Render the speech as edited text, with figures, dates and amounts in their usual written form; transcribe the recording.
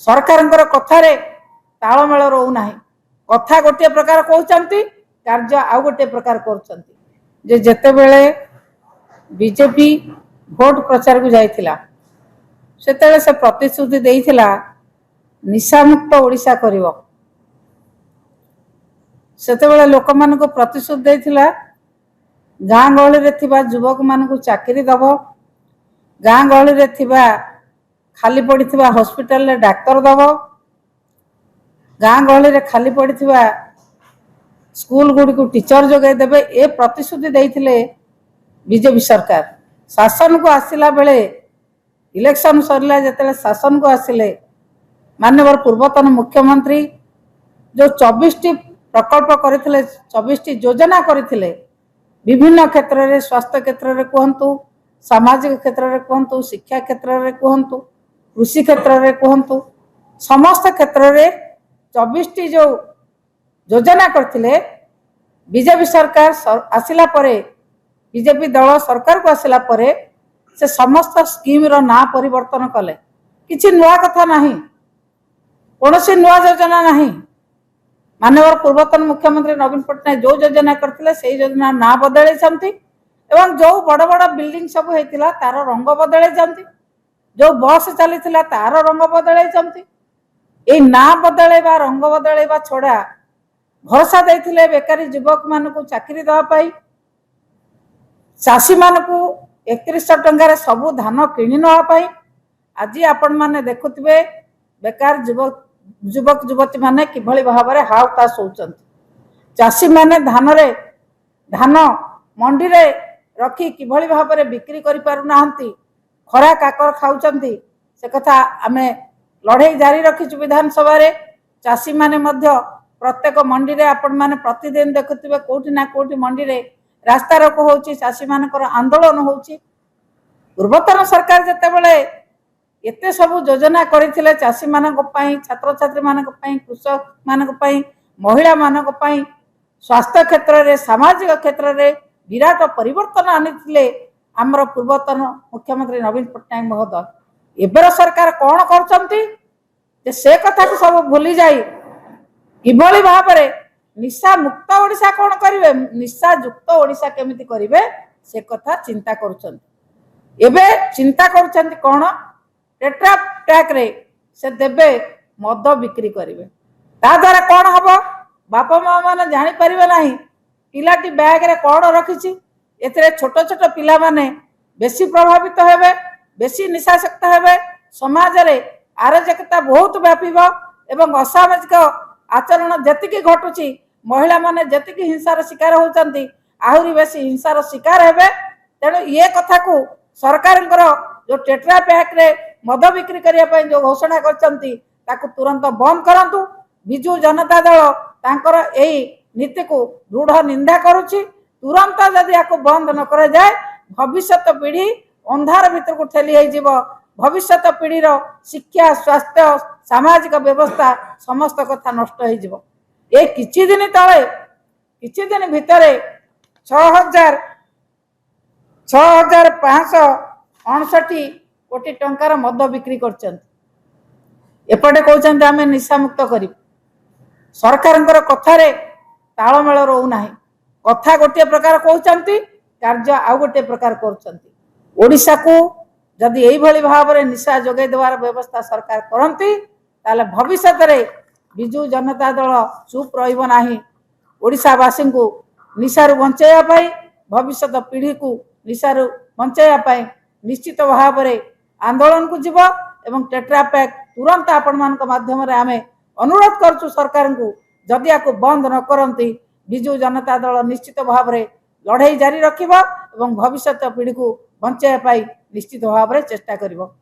सरकार कथार तालमेल रोना कथा गोटे प्रकार कहते कार्य आउ गोटे प्रकार करते बीजेपी भोट प्रचार को जाइथिला सेतेले से प्रतिश्रुति देइथिला निशामुक्त ओडिशा करिवो सेतेबेले लोक मान को प्रतिश्रुति देइथिला गाँ गहली रे थिबा युवक मान को चाकरी दब गाँ गहली रे थिबा खाली पड़िथिबा हॉस्पिटल रे डाक्टर दब गाँ गहली रे खाली पड़िथिबा स्कूल गुडी को टीचर जोगे देबे ए प्रतिश्रुति देइथिले बीजेपी सरकार शासन को आसिला बेले इलेक्शन सरला जते शासन को आसिले माननीय पूर्वतन मुख्यमंत्री जो 24 प्रकल्प करथिले 24 योजना करथिले विभिन्न क्षेत्र रे स्वास्थ्य क्षेत्र रे कहंतु सामाजिक क्षेत्र रे कहंतु शिक्षा क्षेत्र रे कहंतु कृषि क्षेत्र रे कहंतु समस्त क्षेत्र रे 24 जो योजना करथिले बीजेपी सरकार आसिला परे बीजेपी दल सरकार को आसिला परे से समस्त स्कीम रो ना परिवर्तन कले किछि नुआ कथा नाही कोनोसी नुआ योजना नाही माननीय पूर्वतन मुख्यमंत्री नवीन पट्टनायक जो योजना करथिले सेही योजना ना बदलै छथि एवं जो बड़ बड़ बिल्डिंग सब हेतिला तार रंग बदलै छथि जो बस चलीथिला तार रंग बदलै छथि ए ना बदलैबा रंग बदलैबा छोड़ा भरोसा देथिले बेकारी युवक मान को चाकरी दवा पाई चाषी मान को 3100 टंकार सबू धान किणी नापाई आज आपण मैंने देखुवे बेकार युवक युवक युवती माने किभली भाव में हाउ तास होचंती चाषी माने धान मंडी रे रखी किभली भाव में बिक्री करि पारु नाहंती खरा काकर खाउचंती से कथा आमे लड़ाई जारी रखीचु विधानसभा रे चाषी माने मध्य प्रत्येक मंडी रे आपण माने प्रतिदिन देखुथिबे कोठी ना कोठी मंडी रे रास्ता रोक होची चाषी मानकर आंदोलन होची पूर्वतन सरकार जते बेले एते सब योजना करथिले चाषी मानक पई छात्र छात्री मानक पई कृषक मानक पई महिला मानक पई स्वास्थ्य क्षेत्र रे सामाजिक क्षेत्र रे विराट परिवर्तन आनिथिले हमर पूर्वतन मुख्यमंत्री नवीन पट्टनायक महोदय एबर सरकार कोन करचंती जे से कथा को सब भूली जाई किभली भाव में निशा मुक्त ओडिशा कौन करेंगे निशा युक्त ओडिशा केमिति करेंगे से कथा चिंता करुछंती एबे चिंता करुछंती कौन टेट्रा पैक रे से देबे मद बिक्री करेंगे ता द्वारा कौन हम बापा माँ मैंने जानी पारिबे नाही पिलाटी बैग रे कौन रखिछि एतरे छोट छोट पिला माने बेसी प्रभावित हेबे बेसी निशासक्त हेबे समाज रे अराजकता बहुत व्यापीबो एवं असामाजिक आचरण जतिकी घटुची महिला माने जतिकी हिंसार शिकार होचंती आहुरी बेसी हिंसार शिकार हेबे तेणु ये कथा को सरकार जो टेट्रा पैक रे मद बिक्री करिया पई जो घोषणा करचंती ताकू तुरंत बंद करंतु बिजू जनता दल तांकर एई नीति को दृढ़ निंदा करुची तुरंत जदि याको बंद न करे जाए भविष्यत पीढ़ी अंधार भीतर को ठेली होई जीवो भविष्यत पीढ़ी रो शिक्षा स्वास्थ्य सामाजिक व्यवस्था समस्त कथा नष्ट हो जीवो ए किछि दिन तळे किछि दिन भितरे 6559 कोटी टंकार मद बिक्री करचंती एपटे कहउचंती आमे निशा मुक्त करी सरकार कथार तालमेल रोना कथा गोटे प्रकार कहउचंती कार्य आउ गोटे प्रकार करचंती ओडिशा को जदि यही भाव में निशा जोगे देवार व्यवस्था सरकार करती ताले भविष्य रे बिजू जनता दल चुप रहिबो नाही ओडिशावासी को निशारू बंचाइया पाई भविष्य पीढ़ी को निशारू बंचाइया पाई निश्चित भाव में आंदोलन को जीव एवं टेट्रा पैक तुरंत आपण मानक माध्यम रे आमे अनुरोध करछु सरकार को जदि याको बंद न करंती बिजू जनता दल निश्चित भाव में लड़ाई जारी रखिबो एवं भविष्य पीढ़ी को बंचाइया पाई निश्चित भाव में चेष्टा करिबो।